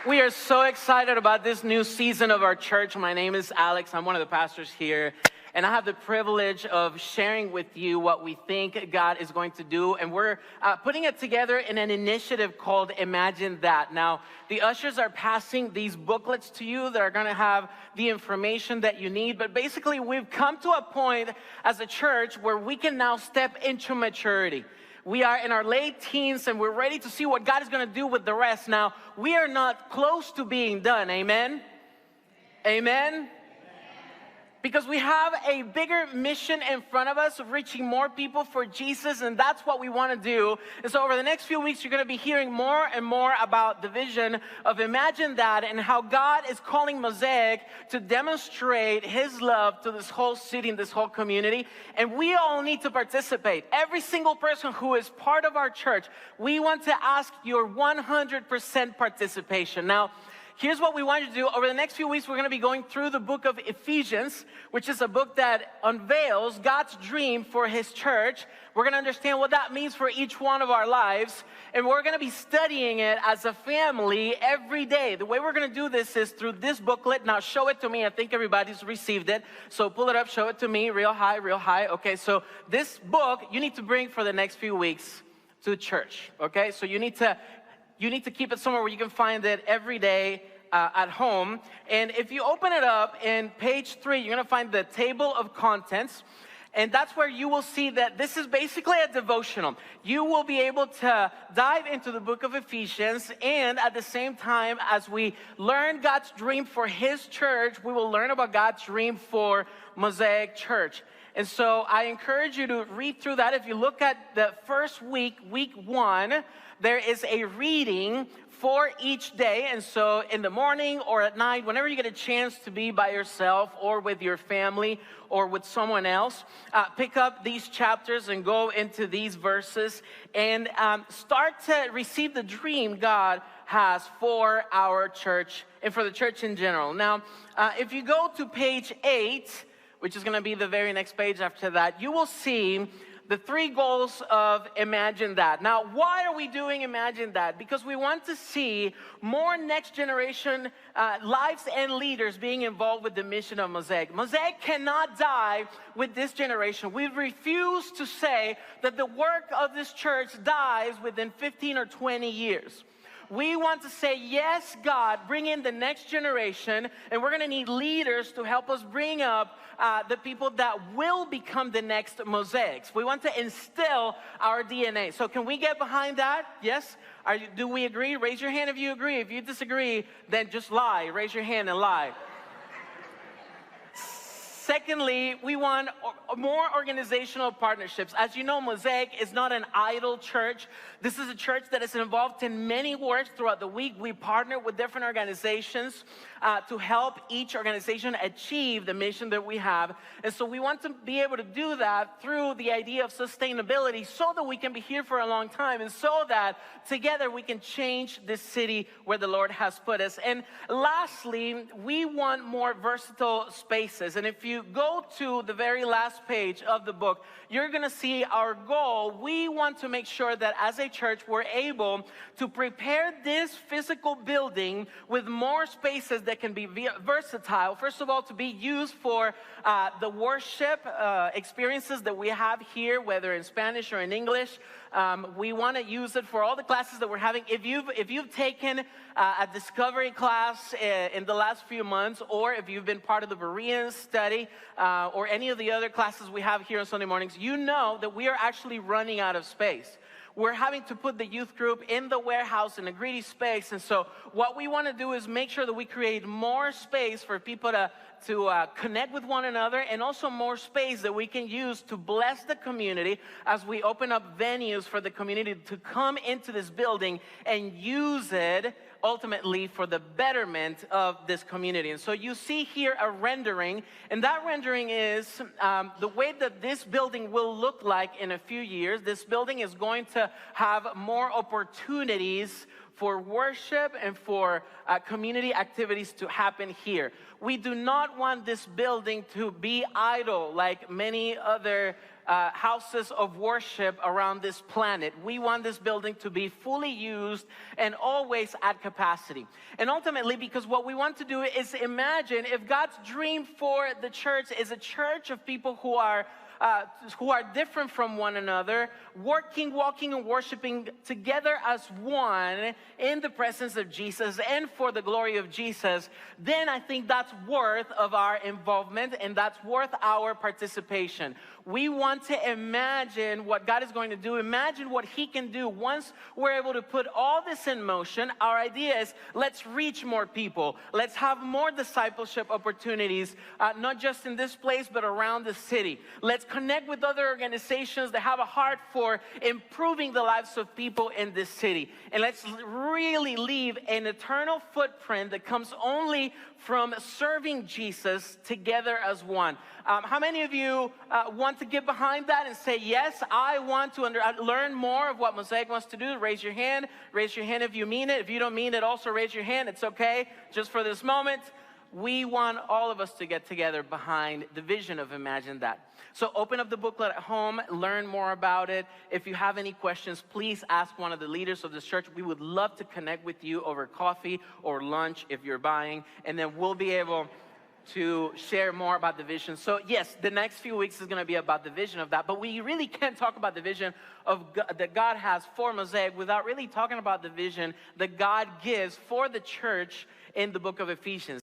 We are so excited about this new season of our church. My name is Alex. I'm one of the pastors here. And I have the privilege of sharing with you what we think God is going to do. And we're putting it together in an initiative called Imagine That. Now, the ushers are passing these booklets to you that are going to have the information that you need. But basically, we've come to a point as a church where we can now step into maturity. We are in our late teens and we're ready to see what God is going to do with the rest. Now, we are not close to being done. Amen? Amen? Because we have a bigger mission in front of us of reaching more people for Jesus, and that's what we want to do. And so over the next few weeks, you're going to be hearing more and more about the vision of Imagine That and how God is calling Mosaic to demonstrate His love to this whole city and this whole community. And we all need to participate. Every single person who is part of our church, we want to ask your 100% participation. Now, here's what we want you to do. Over the next few weeks, we're going to be going through the book of Ephesians, which is a book that unveils God's dream for His church. We're going to understand what that means for each one of our lives. And we're going to be studying it as a family every day. The way we're going to do this is through this booklet. Now, show it to me. I think everybody's received it. So pull it up, show it to me. Real high, real high. Okay, so this book you need to bring for the next few weeks to church. Okay, so you need to keep it somewhere where you can find it every day at home. And if you open it up in page 3, you're going to find the table of contents. And that's where you will see that this is basically a devotional. You will be able to dive into the book of Ephesians, and at the same time, as we learn God's dream for His church, we will learn about God's dream for Mosaic Church. And so I encourage you to read through that. If you look at the first week, week 1, there is a reading for each day. And so in the morning or at night, whenever you get a chance to be by yourself or with your family or with someone else, pick up these chapters and go into these verses and start to receive the dream God has for our church and for the church in general. Now, if you go to page 8, which is going to be the very next page after that, you will see the 3 goals of Imagine That. Now, why are we doing Imagine That? Because we want to see more next generation lives and leaders being involved with the mission of Mosaic. Mosaic cannot die with this generation. We refuse to say that the work of this church dies within 15 or 20 years. We want to say, yes, God, bring in the next generation, and we're going to need leaders to help us bring up the people that will become the next Mosaics. We want to instill our DNA. So can we get behind that? Yes? Do we agree? Raise your hand if you agree. If you disagree, then just lie. Raise your hand and lie. Secondly, we want more organizational partnerships. As you know, Mosaic is not an idle church. This is a church that is involved in many works throughout the week. We partner with different organizations to help each organization achieve the mission that we have. And so we want to be able to do that through the idea of sustainability so that we can be here for a long time and so that together we can change this city where the Lord has put us. And lastly, we want more versatile spaces. And if you go to the very last page of the book, you're going to see our goal. We want to make sure that as a church, we're able to prepare this physical building with more spaces that can be versatile. First of all, to be used for the worship experiences that we have here, whether in Spanish or in English. We want to use it for all the classes that we're having. If you've taken a discovery class in the last few months, or if you've been part of the Berean study or any of the other classes we have here on Sunday mornings, you know that we are actually running out of space. We're having to put the youth group in the warehouse in a greedy space. And so what we want to do is make sure that we create more space for people to connect with one another, and also more space that we can use to bless the community as we open up venues for the community to come into this building and use it ultimately for the betterment of this community. And so you see here a rendering, and that rendering is the way that this building will look like in a few years. This building is going to have more opportunities for worship and for community activities to happen here. We do not want this building to be idle like many other houses of worship around this planet. We want this building to be fully used and always at capacity. And ultimately, because what we want to do is imagine if God's dream for the church is a church of people who are different from one another, working, walking, and worshiping together as one in the presence of Jesus and for the glory of Jesus, then I think that's worth of our involvement and that's worth our participation. We want to imagine what God is going to do, imagine what He can do once we're able to put all this in motion. Our idea is, let's reach more people. Let's have more discipleship opportunities, not just in this place, but around the city. Let's connect with other organizations that have a heart for improving the lives of people in this city. And let's really leave an eternal footprint that comes only from serving Jesus together as one. How many of you want to get behind that and say, yes, I want to learn more of what Mosaic wants to do? Raise your hand. Raise your hand if you mean it. If you don't mean it, also raise your hand. It's okay. Just for this moment, we want all of us to get together behind the vision of Imagine That. So open up the booklet at home, learn more about it. If you have any questions, please ask one of the leaders of this church. We would love to connect with you over coffee or lunch if you're buying, and then we'll be able to share more about the vision. So yes, the next few weeks is going to be about the vision of that, but we really can't talk about the vision of God, that God has for Mosaic without really talking about the vision that God gives for the church in the book of Ephesians.